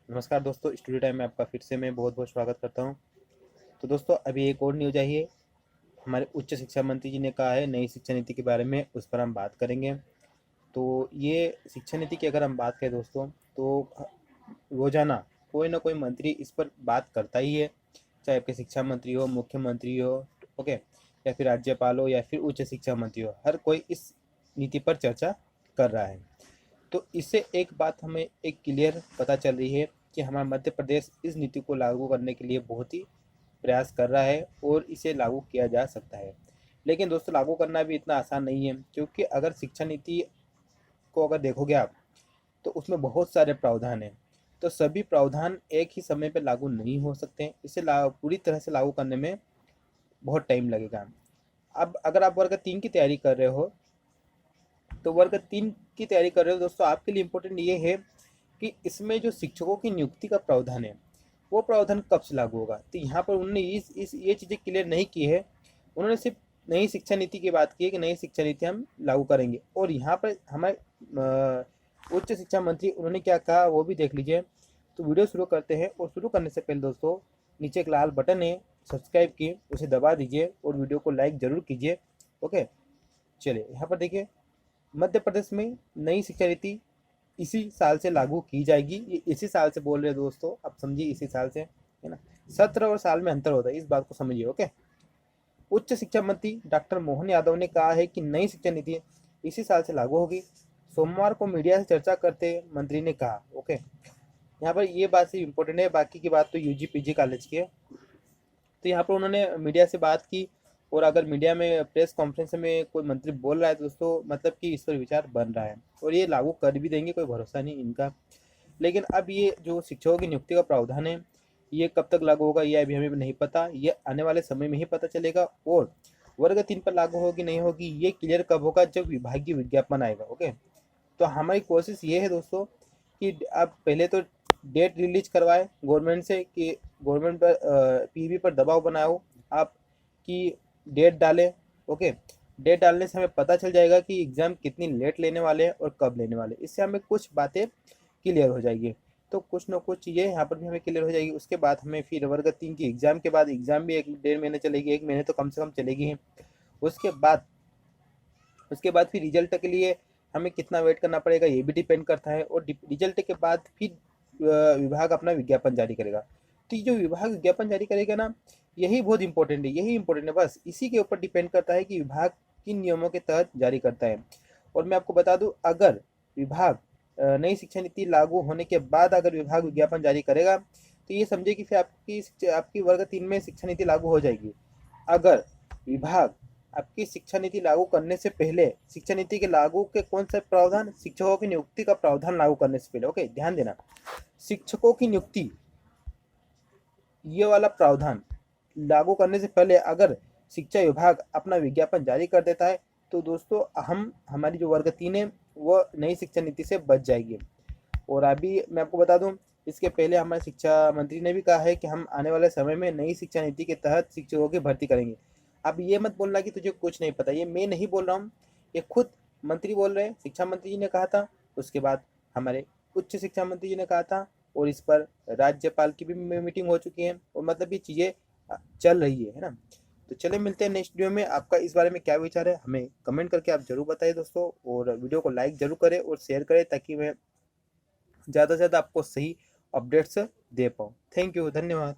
नमस्कार दोस्तों, studio time में आपका फिर से मैं बहुत बहुत स्वागत करता हूं। तो दोस्तों, अभी एक और न्यूज आई है। हमारे उच्च शिक्षा मंत्री जी ने कहा है नई शिक्षा नीति के बारे में, उस पर हम बात करेंगे। तो ये शिक्षा नीति की अगर हम बात करें दोस्तों, तो रोजाना कोई ना कोई मंत्री इस पर बात करता ही है। चाहे आपके शिक्षा मंत्री हो, मुख्यमंत्री हो, ओके, या फिर राज्यपाल हो, या फिर उच्च शिक्षा मंत्री हो, हर कोई इस नीति पर चर्चा कर रहा है। तो इससे एक बात हमें एक क्लियर पता चल रही है कि हमारा मध्य प्रदेश इस नीति को लागू करने के लिए बहुत ही प्रयास कर रहा है और इसे लागू किया जा सकता है। लेकिन दोस्तों, लागू करना भी इतना आसान नहीं है, क्योंकि अगर शिक्षा नीति को अगर देखोगे आप, तो उसमें बहुत सारे प्रावधान हैं। तो सभी प्रावधान एक ही समय पर लागू नहीं हो सकते हैं। इसे पूरी तरह से लागू करने में बहुत टाइम लगेगा। अब अगर आप वर्ग 3 की तैयारी कर रहे हो, तो वर्ग 3 की तैयारी कर रहे हो दोस्तों, आपके लिए इम्पोर्टेंट ये है कि इसमें जो शिक्षकों की नियुक्ति का प्रावधान है, वो प्रावधान कब से लागू होगा। तो यहाँ पर उन्होंने इस ये चीज़ें क्लियर नहीं की है। उन्होंने सिर्फ नई शिक्षा नीति की बात की है कि नई शिक्षा नीति हम लागू करेंगे। और यहाँ पर हमारे उच्च शिक्षा मंत्री उन्होंने क्या कहा वो भी देख लीजिए। तो वीडियो शुरू करते हैं, और शुरू करने से पहले दोस्तों, नीचे एक लाल बटन है सब्सक्राइब की, उसे दबा दीजिए और वीडियो को लाइक जरूर कीजिए। ओके, चलिए यहाँ पर देखिए। मध्य प्रदेश में नई शिक्षा नीति इसी साल से लागू की जाएगी। ये इसी साल से बोल रहे हैं दोस्तों, आप समझिए, इसी साल से, है ना। सत्र और साल में अंतर होता है, इस बात को समझिए। ओके, उच्च शिक्षा मंत्री डॉक्टर मोहन यादव ने कहा है कि नई शिक्षा नीति इसी साल से लागू होगी। सोमवार को मीडिया से चर्चा करते मंत्री ने कहा। ओके, यहाँ पर ये बात सिर्फ इम्पोर्टेंट है, बाकी की बात तो यूजी पीजी कॉलेज की है। तो यहाँ पर उन्होंने मीडिया से बात की, और अगर मीडिया में प्रेस कॉन्फ्रेंस में कोई मंत्री बोल रहा है तो दोस्तों, मतलब कि इस पर विचार बन रहा है, और ये लागू कर भी देंगे, कोई भरोसा नहीं इनका। लेकिन अब ये जो शिक्षकों की नियुक्ति का प्रावधान है, ये कब तक लागू होगा ये अभी हमें नहीं पता। ये आने वाले समय में ही पता चलेगा। और वर्ग 3 पर लागू होगी नहीं होगी ये क्लियर कब होगा, जब विभागीय विज्ञापन आएगा। ओके, तो हमारी कोशिश ये है दोस्तों कि आप पहले तो डेट रिलीज करवाए गवर्नमेंट से, कि गवर्नमेंट पर पीबी पर दबाव बनाओ आप, कि डेट डालें। ओके, डेट डालने से हमें पता चल जाएगा कि एग्ज़ाम कितनी लेट लेने वाले हैं और कब लेने वाले हैं। इससे हमें कुछ बातें क्लियर हो जाएगी। तो कुछ ना कुछ चीज़ें यहाँ पर भी हमें क्लियर हो जाएगी। उसके बाद हमें फिर वर्ग 3 की एग्ज़ाम के बाद, एग्ज़ाम भी 1 डेढ़ महीने चलेगी, 1 महीने तो कम से कम चलेगी ही। उसके बाद उसके बाद फिर रिजल्ट के लिए हमें कितना वेट करना पड़ेगा ये भी डिपेंड करता है। और रिजल्ट के बाद फिर विभाग अपना विज्ञापन जारी करेगा। तो ये जो विभाग विज्ञापन जारी करेगा ना, यही बहुत इंपॉर्टेंट है, यही इंपॉर्टेंट है। बस इसी के ऊपर डिपेंड करता है कि विभाग किन नियमों के तहत जारी करता है। और मैं आपको बता दूं, अगर विभाग नई शिक्षा नीति लागू होने के बाद अगर विभाग विज्ञापन जारी करेगा, तो ये समझे कि फिर आपकी वर्ग 3 में शिक्षा नीति लागू हो जाएगी। अगर विभाग आपकी शिक्षा नीति लागू करने से पहले, शिक्षा नीति के लागू के कौन सा प्रावधान, शिक्षकों की नियुक्ति का प्रावधान लागू करने से पहले, ओके ध्यान देना, शिक्षकों की नियुक्ति ये वाला प्रावधान लागू करने से पहले अगर शिक्षा विभाग अपना विज्ञापन जारी कर देता है, तो दोस्तों हम हमारी जो वर्ग 3 है वो नई शिक्षा नीति से बच जाएगी। और अभी मैं आपको बता दूं, इसके पहले हमारे शिक्षा मंत्री ने भी कहा है कि हम आने वाले समय में नई शिक्षा नीति के तहत शिक्षकों की भर्ती करेंगे। अब ये मत बोलना कि तुझे कुछ नहीं पता, ये मैं नहीं बोल रहा हूँ, ये खुद मंत्री बोल रहे हैं। शिक्षा मंत्री जी ने कहा था, उसके बाद हमारे उच्च शिक्षा मंत्री जी ने कहा था, और इस पर राज्यपाल की भी मीटिंग हो चुकी है, और मतलब ये चीज़ें चल रही है ना। तो चले मिलते हैं नेक्स्ट वीडियो में। आपका इस बारे में क्या विचार है हमें कमेंट करके आप जरूर बताइए दोस्तों, और वीडियो को लाइक जरूर करें और शेयर करें, ताकि मैं ज़्यादा से ज़्यादा आपको सही अपडेट्स दे पाऊँ। थैंक यू, धन्यवाद।